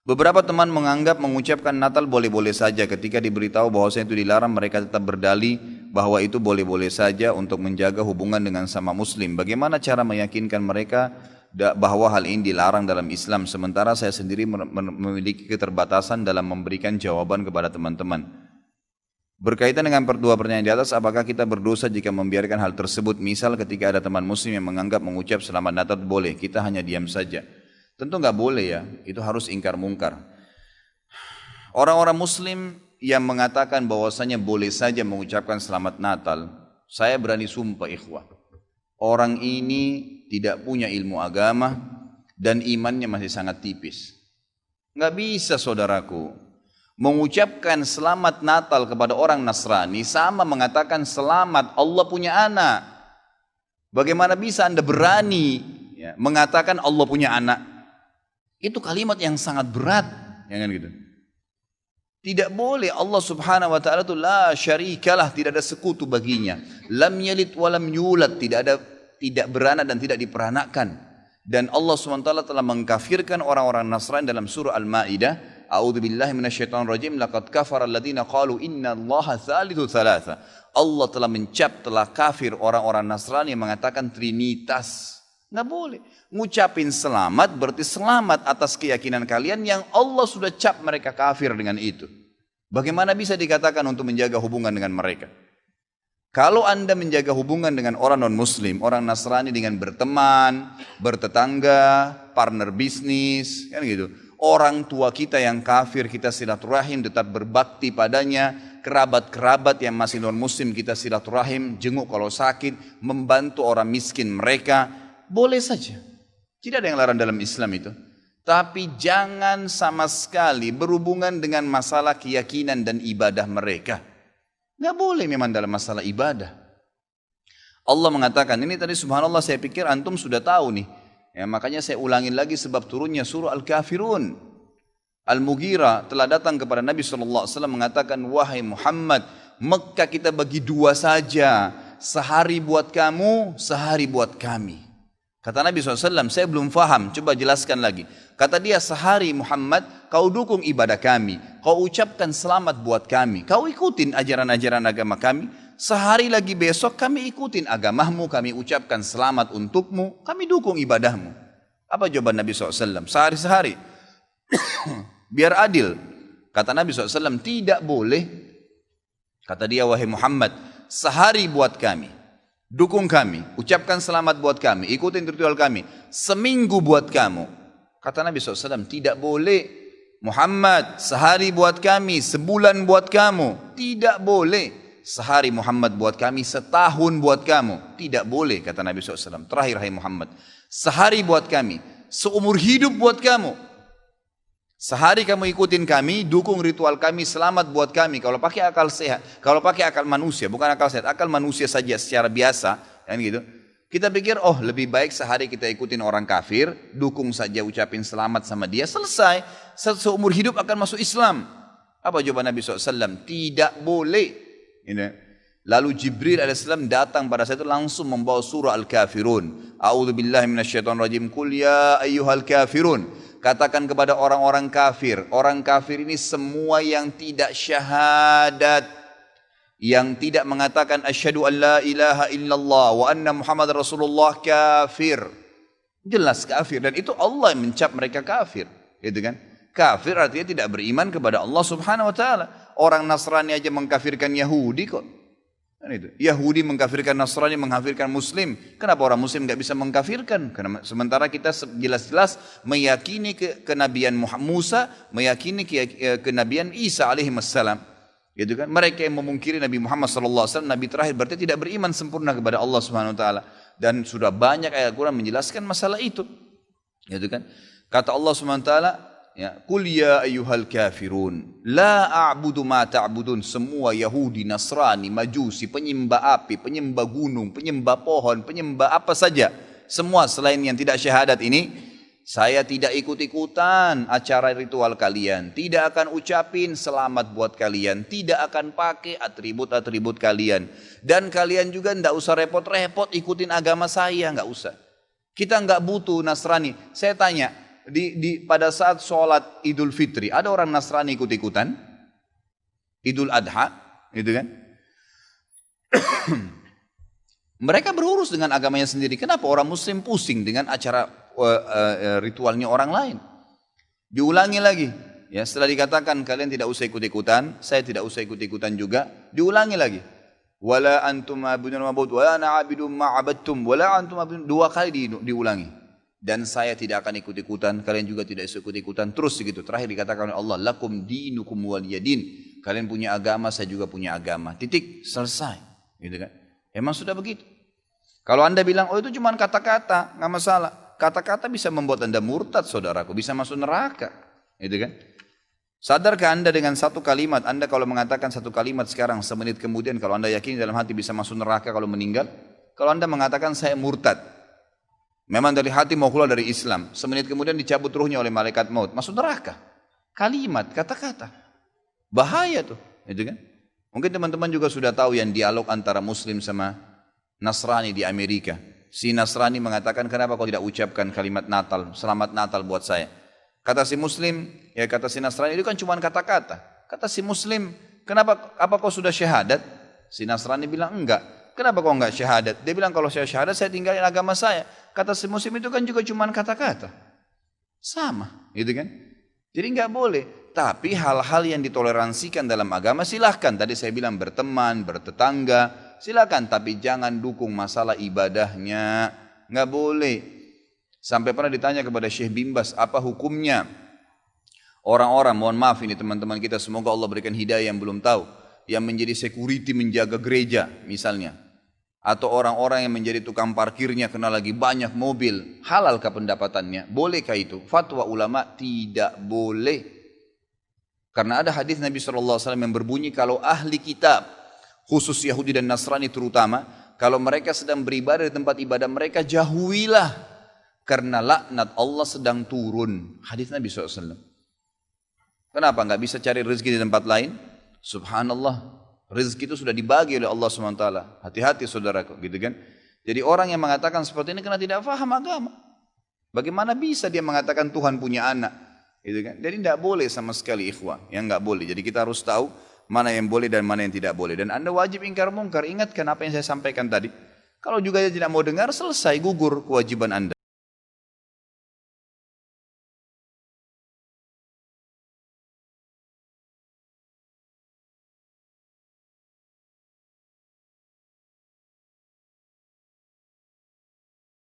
Beberapa teman menganggap mengucapkan Natal boleh-boleh saja. Ketika diberitahu bahwasanya itu dilarang, mereka tetap berdalih bahwa itu boleh-boleh saja untuk menjaga hubungan dengan sama muslim. Bagaimana cara meyakinkan mereka bahwa hal ini dilarang dalam Islam, sementara saya sendiri memiliki keterbatasan dalam memberikan jawaban kepada teman-teman. Berkaitan dengan dua pertanyaan di atas, apakah kita berdosa jika membiarkan hal tersebut? Misal ketika ada teman muslim yang menganggap mengucap selamat Natal boleh, kita hanya diam saja. Tentu nggak boleh ya, itu harus ingkar mungkar. Orang-orang muslim yang mengatakan bahwasanya boleh saja mengucapkan selamat Natal, saya berani sumpah ikhwah, orang ini tidak punya ilmu agama dan imannya masih sangat tipis. Nggak bisa saudaraku, mengucapkan selamat Natal kepada orang Nasrani sama mengatakan selamat Allah punya anak. Bagaimana bisa Anda berani mengatakan Allah punya anak? Itu kalimat yang sangat berat, ya kan gitu. Tidak boleh. Allah Subhanahu wa taala itu la syarikalah, tidak ada sekutu baginya. Lam yalid wa lam yulad, tidak beranak dan tidak diperanakkan. Dan Allah Subhanahu wa taala telah mengkafirkan orang-orang Nasrani dalam surah Al-Maidah, a'udzubillahi minasyaitonir rajim, laqad kafara alladziina qalu innallaha tsalitsu tsalatsa. Allah telah kafir orang-orang Nasrani yang mengatakan trinitas. Nggak boleh. Ngucapin selamat berarti selamat atas keyakinan kalian yang Allah sudah cap mereka kafir dengan itu. Bagaimana bisa dikatakan untuk menjaga hubungan dengan mereka? Kalau Anda menjaga hubungan dengan orang non-muslim, orang Nasrani dengan berteman, bertetangga, partner bisnis, kan gitu. Orang tua kita yang kafir kita silaturahim, tetap berbakti padanya. Kerabat-kerabat yang masih non-muslim kita silaturahim, jenguk kalau sakit, membantu orang miskin mereka. Boleh saja. Tidak ada yang larang dalam Islam itu. Tapi jangan sama sekali berhubungan dengan masalah keyakinan dan ibadah mereka. Nggak boleh memang dalam masalah ibadah. Allah mengatakan, ini tadi subhanallah saya pikir antum sudah tahu nih. Ya, makanya saya ulangin lagi sebab turunnya surah Al-Kafirun. Al-Mughirah telah datang kepada Nabi SAW mengatakan, wahai Muhammad, Mekah kita bagi dua saja. Sehari buat kamu, sehari buat kami. Kata Nabi SAW, saya belum faham, coba jelaskan lagi. Kata dia, sehari Muhammad, kau dukung ibadah kami. Kau ucapkan selamat buat kami. Kau ikutin ajaran-ajaran agama kami. Sehari lagi besok kami ikutin agamamu, kami ucapkan selamat untukmu. Kami dukung ibadahmu. Apa jawaban Nabi SAW? Sehari-sehari. Biar adil. Kata Nabi SAW, tidak boleh. Kata dia, wahai Muhammad, sehari buat kami. Dukung kami, ucapkan selamat buat kami, ikutin ritual kami. Seminggu buat kamu. Kata Nabi SAW, tidak boleh. Muhammad, sehari buat kami, sebulan buat kamu. Tidak boleh. Sehari Muhammad buat kami, setahun buat kamu. Tidak boleh, kata Nabi SAW. Terakhir, hai Muhammad, sehari buat kami, seumur hidup buat kamu. Sehari kamu ikutin kami, dukung ritual kami, selamat buat kami. Kalau pakai akal sehat, kalau pakai akal manusia, bukan akal sehat, akal manusia saja secara biasa, kan gitu. Kita pikir, oh lebih baik sehari kita ikutin orang kafir, dukung saja, ucapin selamat sama dia, selesai. Seumur hidup akan masuk Islam. Apa jawaban Nabi SAW? Tidak boleh. Lalu Jibril AS datang pada saat itu langsung membawa surah Al-Kafirun. A'udzubillahi minasyaitonirrajim. Qul ya ayyuhal kafirun. Katakan kepada orang-orang kafir. Orang kafir ini semua yang tidak syahadat. Yang tidak mengatakan asyhadu an la ilaha illallah wa anna Muhammad Rasulullah kafir. Jelas kafir. Dan itu Allah yang mencap mereka kafir. Gitu kan? Kafir artinya tidak beriman kepada Allah Subhanahu wa taala. Orang Nasrani aja mengkafirkan Yahudi kok. Yahudi mengkafirkan Nasrani, mengkafirkan Muslim. Kenapa orang Muslim nggak bisa mengkafirkan? Karena sementara kita jelas-jelas meyakini kenabian Musa, meyakini kenabian Isa alaihissalam. Gitu kan? Mereka yang memungkiri Nabi Muhammad SAW, Nabi terakhir, berarti tidak beriman sempurna kepada Allah Subhanahu Wa Taala. Dan sudah banyak ayat Al-Quran menjelaskan masalah itu. Gitu kan? Kata Allah Subhanahu Wa Taala, ya, Qul ya ayyuhal kafirun la a'budu ma ta'budun. Semua Yahudi, Nasrani, Majusi, penyembah api, penyembah gunung, penyembah pohon, penyembah apa saja, semua selain yang tidak syahadat ini, saya tidak ikut-ikutan acara ritual kalian, tidak akan ucapin selamat buat kalian, tidak akan pakai atribut-atribut kalian, dan kalian juga tidak usah repot-repot ikutin agama saya, nggak usah. Kita nggak butuh Nasrani. Saya tanya, pada saat sholat Idul Fitri, ada orang Nasrani ikut-ikutan, Idul Adha, gitu kan? Mereka berurus dengan agamanya sendiri. Kenapa orang Muslim pusing dengan acara ritualnya orang lain? Diulangi lagi. Ya, setelah dikatakan kalian tidak usah ikut-ikutan, saya tidak usah ikut-ikutan juga, diulangi lagi. Wala antum ma'budun ma'bud, wala ana 'abidun ma'abadtum, wala antum ma'budun, 2 kali diulangi. Dan saya tidak akan ikut-ikutan, kalian juga tidak ikut-ikutan, terus begitu. Terakhir dikatakan oleh Allah, lakum dinukum waliyadin. Kalian punya agama, saya juga punya agama. Titik, selesai. Gitu kan? Emang sudah begitu. Kalau Anda bilang, oh itu cuma kata-kata, nggak masalah. Kata-kata bisa membuat Anda murtad, saudaraku, bisa masuk neraka. Gitu kan? Sadarkah Anda dengan satu kalimat, Anda kalau mengatakan satu kalimat sekarang, semenit kemudian kalau Anda yakin dalam hati bisa masuk neraka kalau meninggal? Kalau Anda mengatakan saya murtad, memang dari hati mau keluar dari Islam, semenit kemudian dicabut ruhnya oleh malaikat maut, masuk neraka. Kalimat, kata-kata. Bahaya tuh, gitu kan? Mungkin teman-teman juga sudah tahu yang dialog antara Muslim sama Nasrani di Amerika. Si Nasrani mengatakan, kenapa kau tidak ucapkan kalimat Natal, selamat Natal buat saya? Kata si Muslim, ya kata si Nasrani, itu kan cuma kata-kata. Kata si Muslim, kenapa, apa kau sudah syahadat? Si Nasrani bilang, enggak. Kenapa kau enggak syahadat? Dia bilang, kalau saya syahadat, saya tinggalin agama saya. Kata si Muslim, itu kan juga cuma kata-kata. Sama, gitu kan? Jadi enggak boleh. Tapi hal-hal yang ditoleransikan dalam agama silahkan. Tadi saya bilang berteman, bertetangga, silahkan. Tapi jangan dukung masalah ibadahnya. Enggak boleh. Sampai pernah ditanya kepada Syekh Bimbas, apa hukumnya orang-orang, mohon maaf ini teman-teman kita, semoga Allah berikan hidayah yang belum tahu, yang menjadi security menjaga gereja misalnya. Atau orang-orang yang menjadi tukang parkirnya karena lagi banyak mobil. Halalkah pendapatannya? Bolehkah itu? Fatwa ulama tidak boleh. Karena ada hadis Nabi SAW yang berbunyi, kalau ahli kitab, khusus Yahudi dan Nasrani terutama, kalau mereka sedang beribadah di tempat ibadah mereka, jauhilah. Karena laknat Allah sedang turun. Hadis Nabi SAW. Kenapa nggak bisa cari rezeki di tempat lain? Subhanallah. Rezeki itu sudah dibagi oleh Allah SWT. Hati-hati saudaraku, gitu kan? Jadi orang yang mengatakan seperti ini karena tidak faham agama. Bagaimana bisa dia mengatakan Tuhan punya anak? Gitu kan? Jadi tidak boleh sama sekali ikhwah. Yang nggak boleh. Jadi kita harus tahu mana yang boleh dan mana yang tidak boleh. Dan Anda wajib ingkar mungkar. Ingatkan apa yang saya sampaikan tadi. Kalau juga dia tidak mau dengar, selesai, gugur kewajiban Anda.